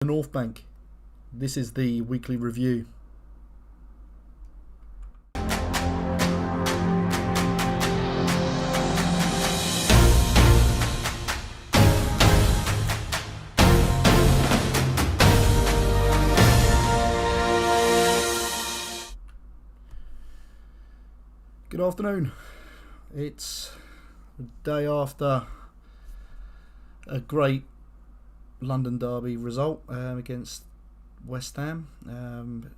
The North Bank. This is the weekly review. Good afternoon. It's the day after a great London derby result against West Ham.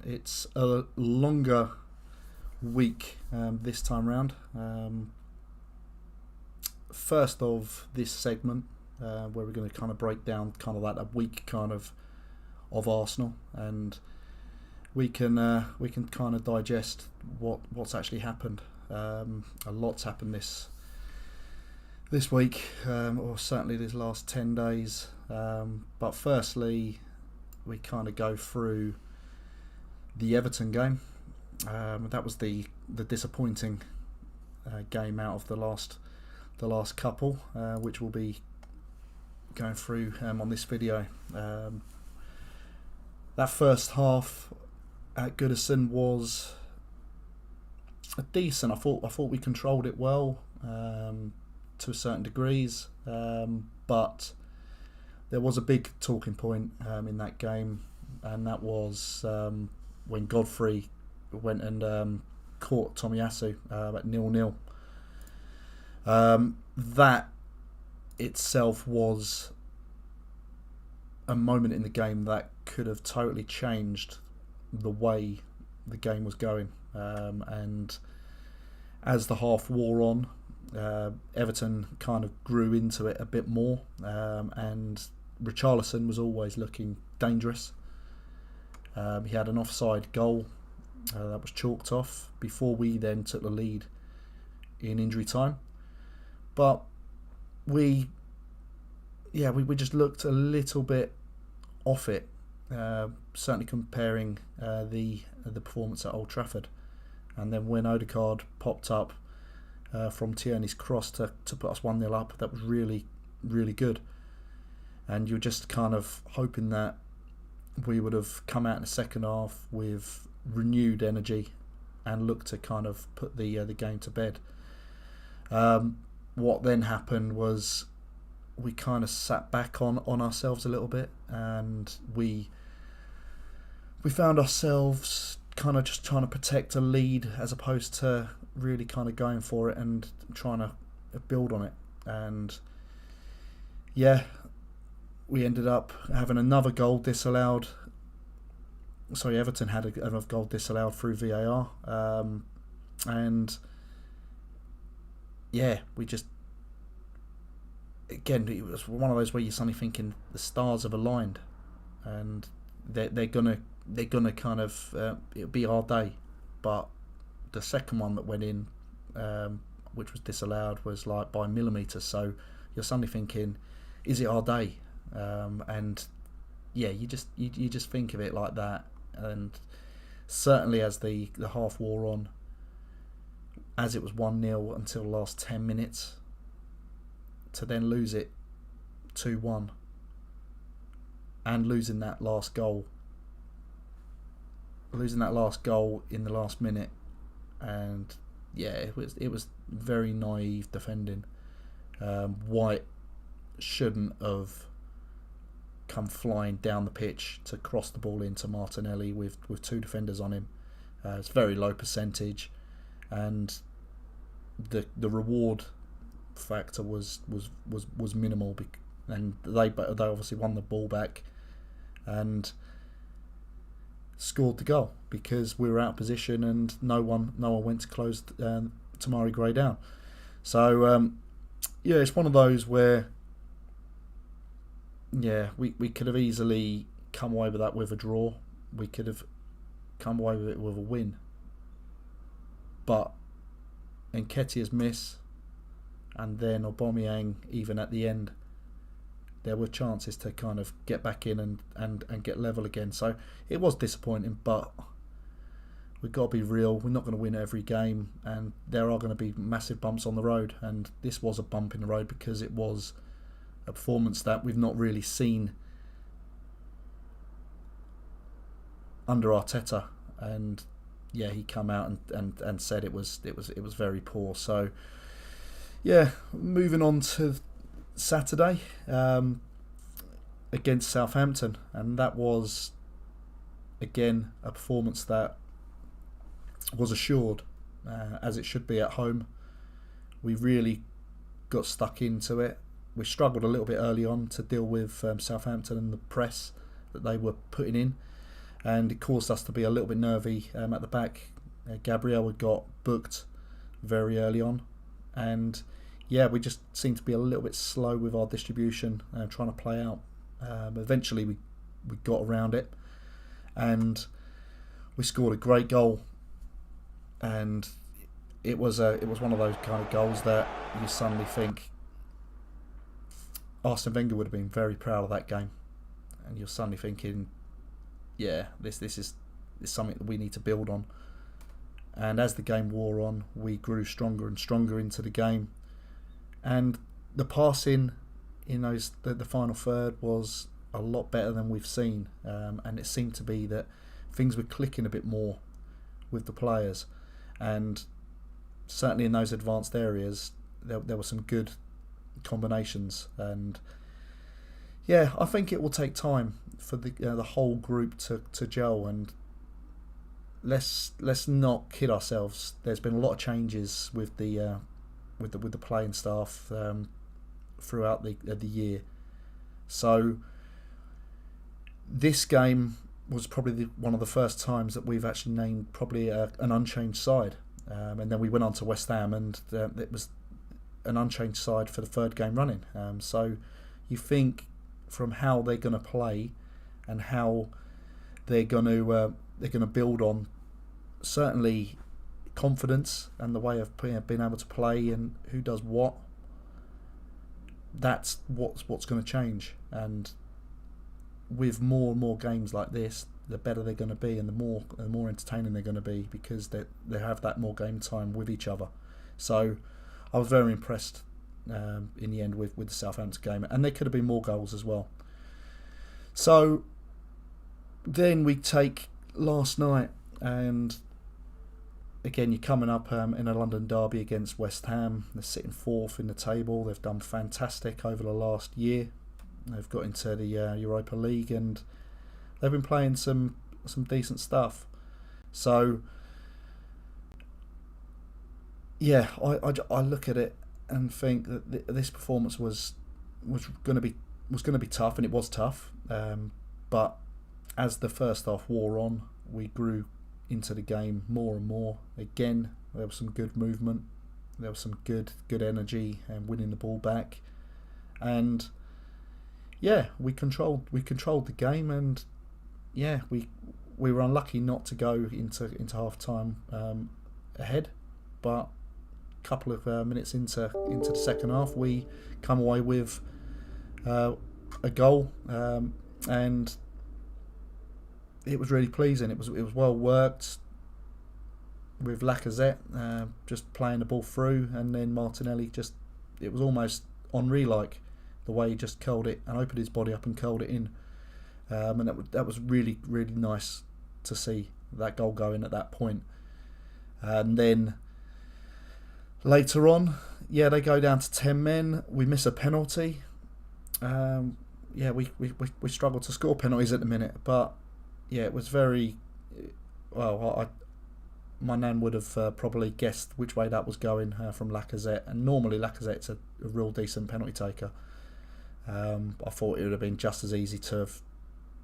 It's a longer week this time round. First of this segment, where we're going to kind of break down kind of that week kind of Arsenal, and we can kind of digest what's actually happened. A lot's happened this week, or certainly these last 10 days. But firstly, we kind of go through the Everton game. That was the disappointing game out of the last couple, which we'll be going through on this video. That first half at Goodison was decent. I thought we controlled it well to a certain degrees, but there was a big talking point in that game, and that was when Godfrey went and caught Tomiyasu at 0-0. That itself was a moment in the game that could have totally changed the way the game was going. And as the half wore on, Everton kind of grew into it a bit more, and Richarlison was always looking dangerous. He had an offside goal that was chalked off before we then took the lead in injury time. But we just looked a little bit off it, certainly comparing the performance at Old Trafford. And then when Odegaard popped up from Tierney's cross to put us 1-0 up, that was really, really good. And you're just kind of hoping that we would have come out in the second half with renewed energy and looked to kind of put the game to bed. What then happened was we kind of sat back on ourselves a little bit, and we found ourselves kind of just trying to protect a lead as opposed to really kind of going for it and trying to build on it. And yeah, we ended up having another goal disallowed. Sorry, Everton had another goal disallowed through VAR. And yeah, we just, again, it was one of those where you're suddenly thinking the stars have aligned, and they're gonna kind of it'll be our day. But the second one that went in, which was disallowed, was like by millimetres. So you're suddenly thinking, is it our day? And yeah, you just think of it like that. And certainly as the half wore on, as it was 1-0 until the last 10 minutes, to then lose it 2-1 and losing that last goal in the last minute, and yeah, it was very naive defending. White shouldn't have come flying down the pitch to cross the ball into Martinelli with two defenders on him. It's very low percentage, and the reward factor was minimal, and they obviously won the ball back and scored the goal because we were out of position and no one went to close Tamari Gray down. So yeah, it's one of those where we could have easily come away with that with a draw. We could have come away with it with a win, but Nketiah's miss and then Aubameyang, even at the end, there were chances to kind of get back in and get level again. So it was disappointing, but we've got to be real. We're not going to win every game, and there are going to be massive bumps on the road, and this was a bump in the road because it was a performance that we've not really seen under Arteta, and yeah, he come out and said it was very poor. So yeah, moving on to Saturday against Southampton, and that was again a performance that was assured, as it should be at home. We really got stuck into it. We struggled a little bit early on to deal with Southampton and the press that they were putting in, and it caused us to be a little bit nervy at the back. Gabriel had got booked very early on, and yeah, we just seemed to be a little bit slow with our distribution, trying to play out. Eventually we got around it, and we scored a great goal, and it was one of those kind of goals that you suddenly think Arsene Wenger would have been very proud of that game, and you're suddenly thinking, yeah, this is something that we need to build on. And as the game wore on, we grew stronger and stronger into the game, and the passing in the final third was a lot better than we've seen, and it seemed to be that things were clicking a bit more with the players, and certainly in those advanced areas there were some good combinations. And yeah, I think it will take time for the whole group to gel, and let's not kid ourselves. There's been a lot of changes with the playing staff throughout the year. So this game was probably one of the first times that we've actually named probably an unchanged side, and then we went on to West Ham, and it was an unchanged side for the third game running. So you think from how they're going to play and how they're going to build on certainly confidence and the way of being able to play and who does what. That's what's going to change, and with more and more games like this, the better they're going to be, and the more entertaining they're going to be, because they have that more game time with each other. So I was very impressed in the end with the Southampton game, and there could have been more goals as well. So then we take last night, and again, you're coming up in a London derby against West Ham. They're sitting fourth in the table. They've done fantastic over the last year. They've got into the Europa League, and they've been playing some decent stuff. So yeah, I look at it and think that this performance was going to be tough, and it was tough. But as the first half wore on, we grew into the game more and more. Again, there was some good movement, there was some good energy, and winning the ball back. And yeah, we controlled the game, and yeah, we were unlucky not to go into half time ahead. But a couple of minutes into the second half, we come away with a goal, and it was really pleasing. It was well worked, with Lacazette just playing the ball through, and then Martinelli it was almost Henry-like, the way he just curled it and opened his body up and curled it in, and that was really, really nice to see that goal go in at that point. And then later on, yeah, they go down to 10 men. We miss a penalty. Yeah, we struggle to score penalties at the minute, but yeah, it was very well. My nan would have probably guessed which way that was going from Lacazette, and normally Lacazette's a real decent penalty taker. I thought it would have been just as easy to have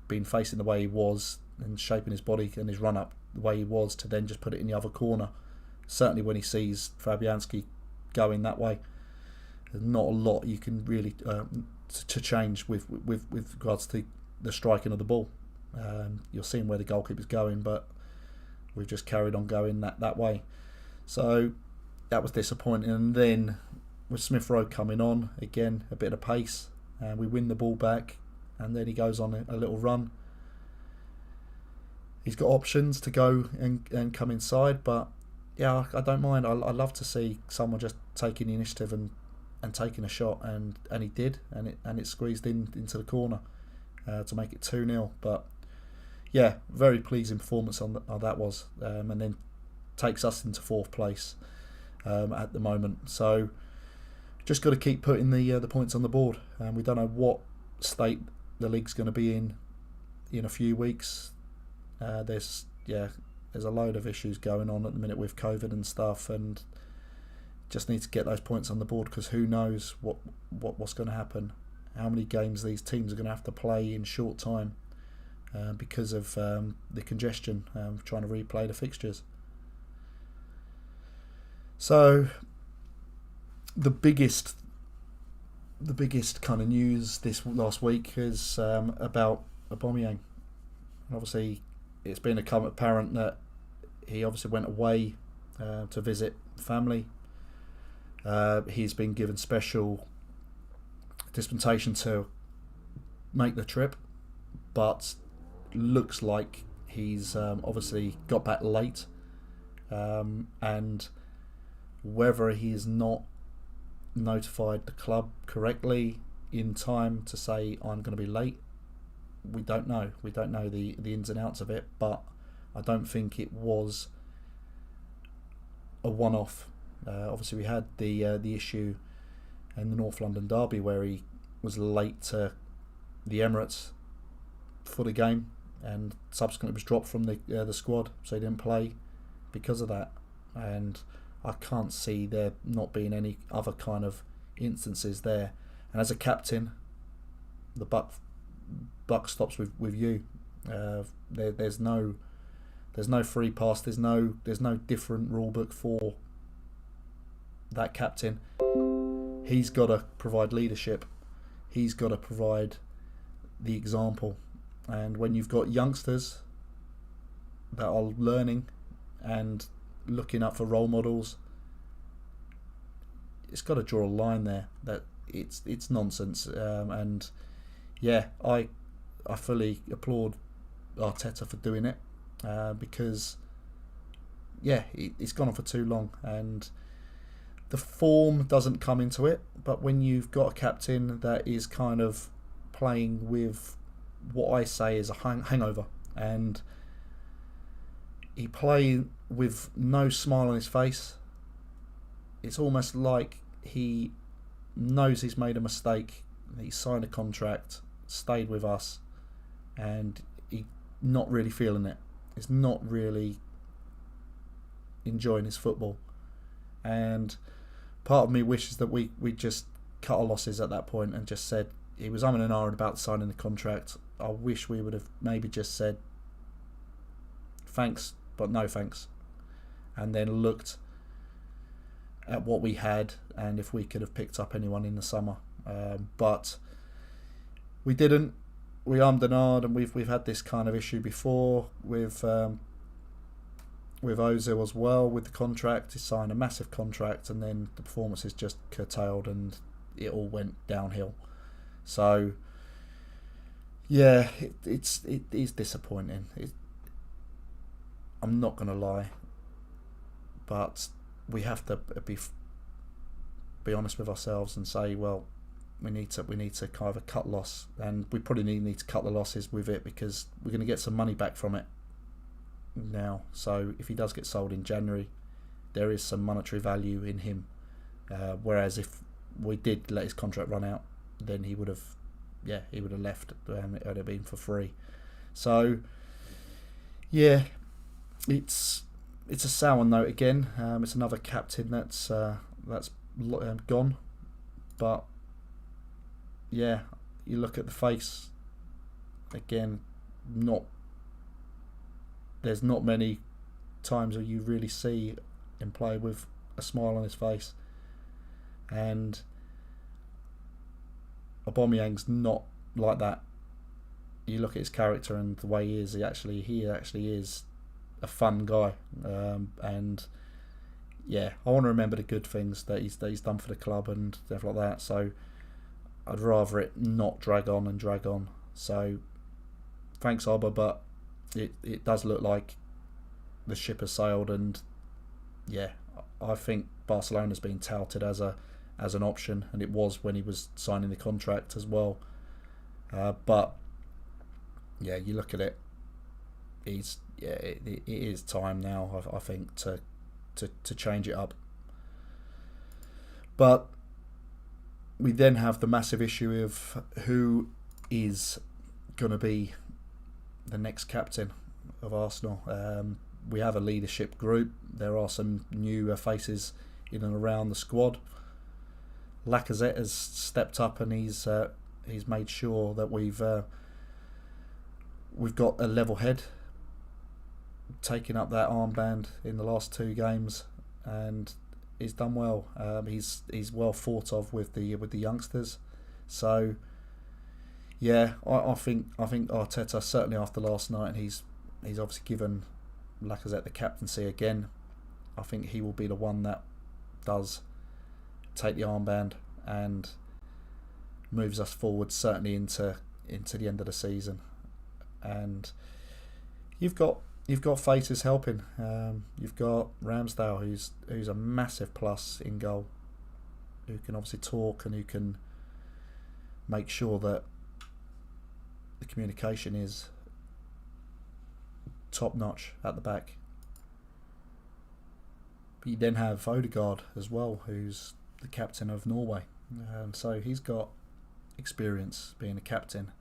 been facing the way he was and shaping his body and his run up the way he was, to then just put it in the other corner. Certainly when he sees Fabianski going that way, there's not a lot you can really to change with regards to the striking of the ball. You're seeing where the goalkeeper's going, but we've just carried on going that way. So that was disappointing. And then with Smith Rowe coming on, again, a bit of pace, and we win the ball back, and then he goes on a little run. He's got options to go and come inside, but yeah, I don't mind. I love to see someone just taking the initiative and taking a shot, and he did, and it squeezed into the corner to make it 2-0. But yeah, very pleasing performance on that was, and then takes us into fourth place at the moment. So just got to keep putting the points on the board. We don't know what state the league's going to be in a few weeks. There's a load of issues going on at the minute with COVID and stuff, and just need to get those points on the board, because who knows what's going to happen, how many games these teams are going to have to play in short time because of the congestion, trying to replay the fixtures. So the biggest kind of news this last week is about Aubameyang. Obviously, it's been apparent that he obviously went away to visit family. He's been given special dispensation to make the trip, but looks like he's obviously got back late, and whether he has not notified the club correctly in time to say I'm going to be late, we don't know. We don't know the ins and outs of it, but I don't think it was a one-off. Obviously, we had the issue in the North London derby where he was late to the Emirates for the game, and subsequently was dropped from the squad, so he didn't play because of that. And I can't see there not being any other kind of instances there. And as a captain, the buck stops with you. There's no free pass. There's no different rule book for that captain. He's got to provide leadership. He's got to provide the example. And when you've got youngsters that are learning and looking up for role models, it's got to draw a line there. That it's nonsense. And yeah, I fully applaud Arteta for doing it, because yeah, it's gone on for too long, and the form doesn't come into it. But when you've got a captain that is kind of playing with what I say is a hangover, and he plays with no smile on his face, it's almost like he knows he's made a mistake. He signed a contract, stayed with us, and he's not really feeling it. He's not really enjoying his football. And part of me wishes that we just cut our losses at that point and just said, he was umming and ahhing about signing the contract. I wish we would have maybe just said thanks, but no thanks, and then looked at what we had and if we could have picked up anyone in the summer. But we didn't. We ummed and ahed, and we've had this kind of issue before with Ozil as well, with the contract. He signed a massive contract, and then the performances just curtailed, and it all went downhill. So yeah, it is disappointing. I'm not going to lie, but we have to be honest with ourselves and say, well, we need to kind of cut loss, and we probably need to cut the losses with it, because we're going to get some money back from it now. So if he does get sold in January, there is some monetary value in him, whereas if we did let his contract run out, then he would have left. It would have been for free. So yeah, it's a sour note again. It's another captain that's gone. But yeah, you look at the face again. There's not many times where you really see him play with a smile on his face, and Aubameyang's not like that. You look at his character and the way he is. He actually is a fun guy, and yeah, I want to remember the good things that he's done for the club and stuff like that. So I'd rather it not drag on. So thanks, Auba, but it does look like the ship has sailed, and yeah, I think Barcelona's been touted as an option, and it was when he was signing the contract as well. But yeah, you look at it, it is time now. I think to change it up. But we then have the massive issue of who is going to be the next captain of Arsenal. We have a leadership group. There are some new faces in and around the squad. Lacazette has stepped up and he's made sure that we've got a level head, taking up that armband in the last 2 games, and he's done well. He's well thought of with the youngsters. So yeah, I think Arteta, certainly after last night, and he's obviously given Lacazette the captaincy again. I think he will be the one that does take the armband and moves us forward, certainly into the end of the season. And you've got faces helping. You've got Ramsdale, who's a massive plus in goal, who can obviously talk and who can make sure that the communication is top notch at the back. But you then have Odegaard as well, who's the captain of Norway. So he's got experience being a captain.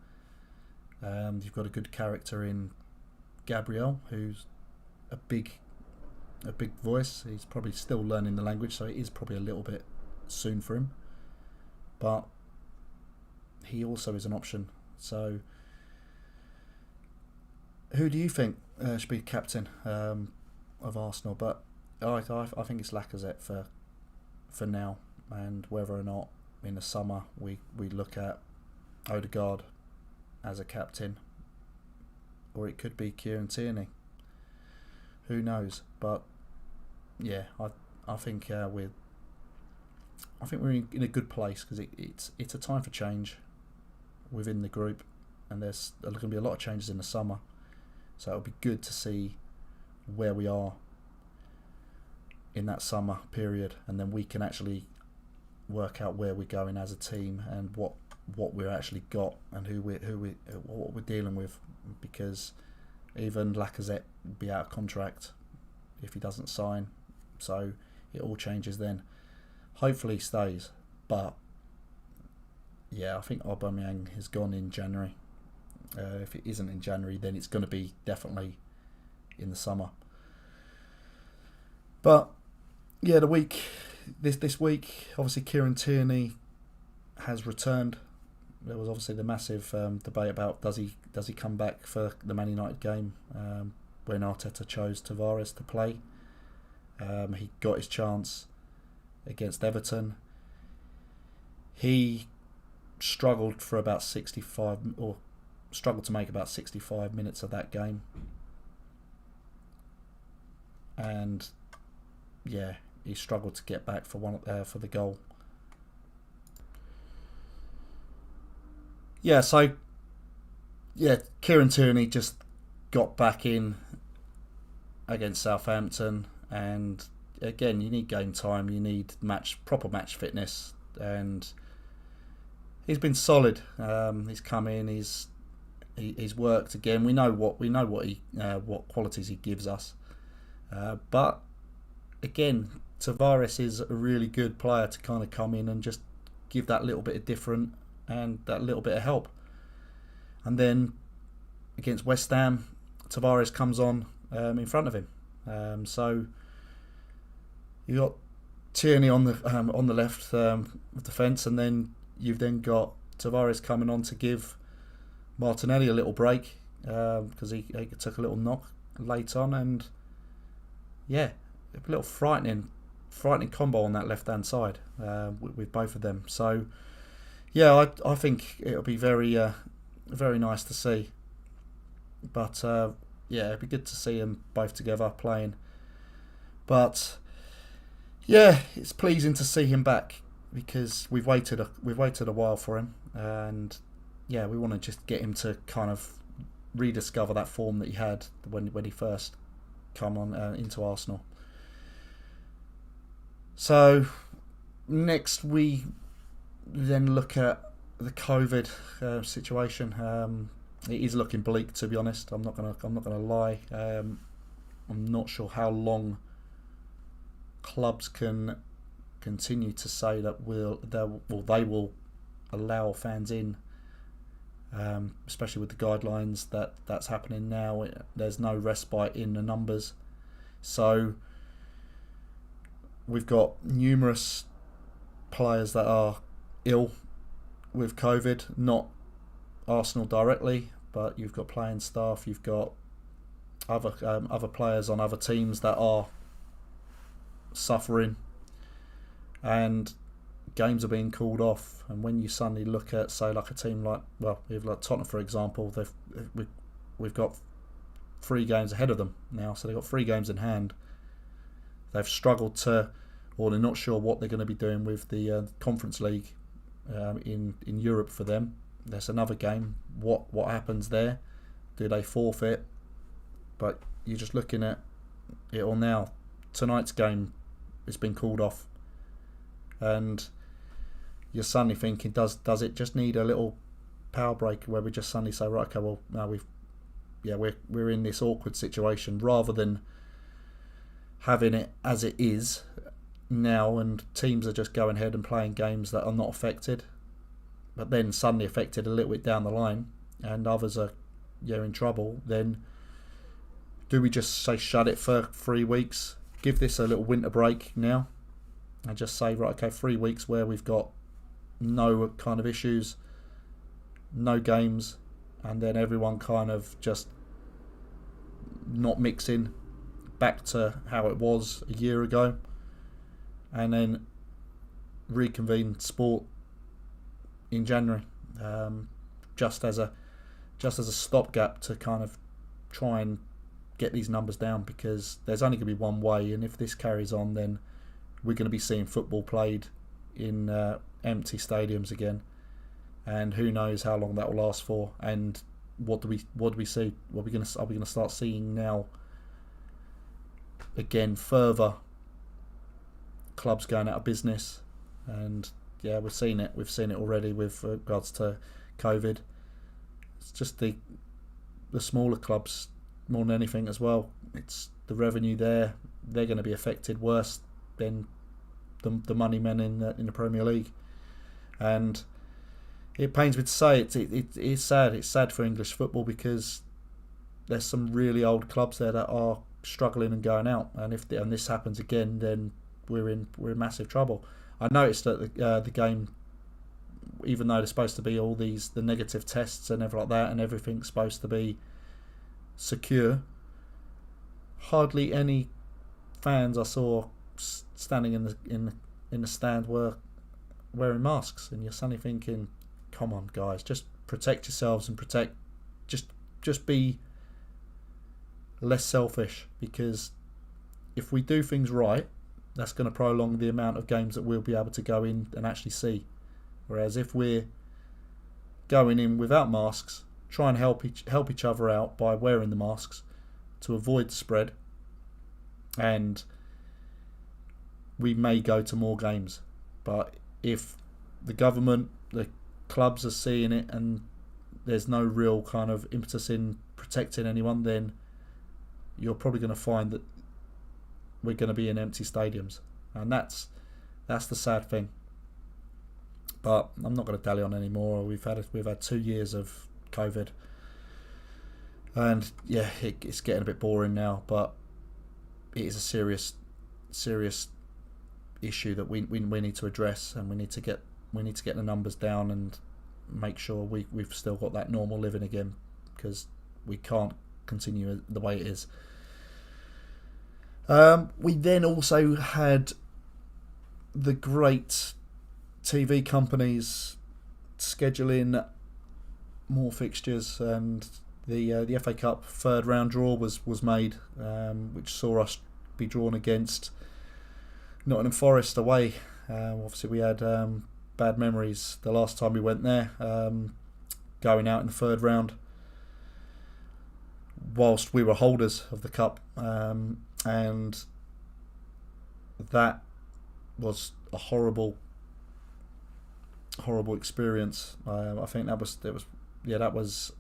You've got a good character in Gabriel, who's a big voice. He's probably still learning the language, so it is probably a little bit soon for him. But he also is an option. So who do you think should be captain of Arsenal? But I think it's Lacazette for now, and whether or not in the summer we look at Odegaard as a captain, or it could be Kieran Tierney. Who knows? But yeah, I think we're in a good place, because it's a time for change within the group, and there's going to be a lot of changes in the summer. So it'll be good to see where we are in that summer period, and then we can actually work out where we're going as a team and what we're actually got and what we're dealing with. Because even Lacazette will be out of contract if he doesn't sign, so it all changes then. Hopefully he stays, but yeah, I think Aubameyang has gone in January. If it isn't in January, then it's going to be definitely in the summer. But yeah, this week, obviously Kieran Tierney has returned. There was obviously the massive debate about does he come back for the Man United game when Arteta chose Tavares to play. He got his chance against Everton. He struggled to make about 65 minutes of that game, and yeah, he struggled to get back for the goal. Yeah, so yeah, Kieran Tierney just got back in against Southampton, and again, you need game time, you need proper match fitness, and he's been solid. He's come in, he's worked again. We know what qualities he gives us, but again, Tavares is a really good player to kind of come in and just give that little bit of different and that little bit of help. And then against West Ham, Tavares comes on in front of him. So you got Tierney on the left of the fence, and then you've then got Tavares coming on to give Martinelli a little break, because he took a little knock late on, and yeah, a little frightening combo on that left hand side with both of them. So yeah, I think it'll be very very nice to see. But yeah, it'd be good to see them both together playing. But yeah, it's pleasing to see him back, because we've waited a while for him, and yeah, we want to just get him to kind of rediscover that form that he had when he first come on into Arsenal. So next we then look at the COVID situation. it is looking bleak, to be honest. I'm not gonna lie. I'm not sure how long clubs can continue to say that they will allow fans in, especially with the guidelines that's happening now. There's no respite in the numbers, so we've got numerous players that are ill with COVID, not Arsenal directly, but you've got playing staff, you've got other players on other teams that are suffering, and games are being called off. And when you suddenly look at, say, like a team like Tottenham, for example, we've got 3 games ahead of them now, so they've got 3 games in hand. They've struggled to, or they're not sure what they're going to be doing with the Conference League in Europe for them. There's another game. What happens there? Do they forfeit? But you're just looking at it all now. Tonight's game has been called off, and you're suddenly thinking, does it just need a little power break where we just suddenly say, right, okay, well now we're in this awkward situation, rather than having it as it is now, and teams are just going ahead and playing games that are not affected, but then suddenly affected a little bit down the line, and others are in trouble. Then do we just say shut it for 3 weeks, give this a little winter break now, and just say, right, okay, 3 weeks where we've got no kind of issues, no games, and then everyone kind of just not mixing, back to how it was a year ago, and then reconvene sport in January, just as a stopgap to kind of try and get these numbers down, because there's only going to be one way, and if this carries on, then we're going to be seeing football played in empty stadiums again, and who knows how long that will last for. And what do we see? Are we going to start seeing now again further clubs going out of business? And yeah, we've seen it already with regards to COVID. It's just the smaller clubs more than anything as well. It's the revenue there. They're going to be affected worse than the money men in the Premier League. And it pains me to say it's sad. It's sad for English football, because there's some really old clubs there that are struggling and going out. And if this happens again, then we're in massive trouble. I noticed that the game, even though there's supposed to be all the negative tests and everything like that, and everything's supposed to be secure, hardly any fans I saw standing in the stand were wearing masks. And you're suddenly thinking, come on guys, just protect yourselves and just be less selfish, because if we do things right, that's going to prolong the amount of games that we'll be able to go in and actually see. Whereas if we're going in without masks, try and help each other out by wearing the masks to avoid the spread, and we may go to more games. But if the government, the clubs are seeing it, and there's no real kind of impetus in protecting anyone, then you're probably going to find that we're going to be in empty stadiums, and that's the sad thing. But I'm not going to dally on anymore. We've had 2 years of COVID, and yeah, it's getting a bit boring now. But it is a serious issue that we need to address, and we need to get the numbers down and make sure we've still got that normal living again, because we can't continue the way it is. We then also had the great TV companies scheduling more fixtures, and the FA Cup third round draw was made, which saw us be drawn against Nottingham Forest away. Obviously we had bad memories the last time we went there, going out in the third round whilst we were holders of the cup, and that was a horrible experience. I think that was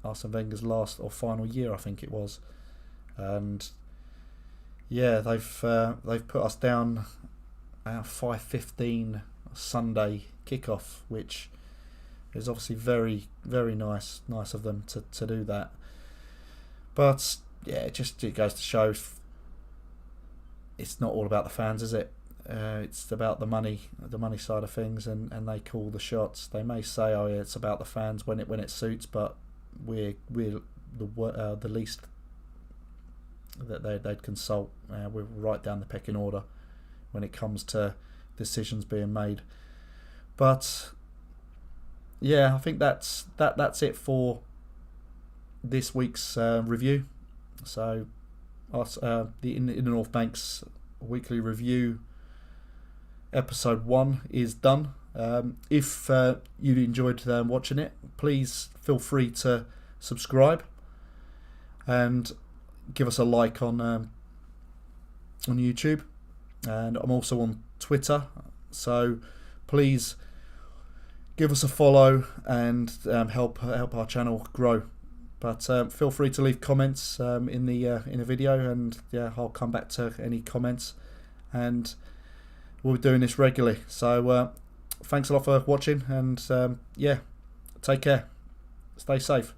Arsene Wenger's last or final year, I think it was, and yeah, they've put us down at 5:15 Sunday kickoff, which is obviously very, very nice of them to do that. But yeah, it goes to show it's not all about the fans, is it? It's about the money side of things, and they call the shots. They may say, "Oh yeah, it's about the fans when it suits," but we're the least that they'd consult. We're right down the pecking order when it comes to decisions being made. But yeah, I think that's it for this week's review. So the In the North Banks weekly review episode 1 is done. If you enjoyed watching it, please feel free to subscribe and give us a like on YouTube, and I'm also on Twitter, so please give us a follow and help our channel grow. But feel free to leave comments in the video, and yeah, I'll come back to any comments, and we'll be doing this regularly. So thanks a lot for watching, and yeah, take care, stay safe.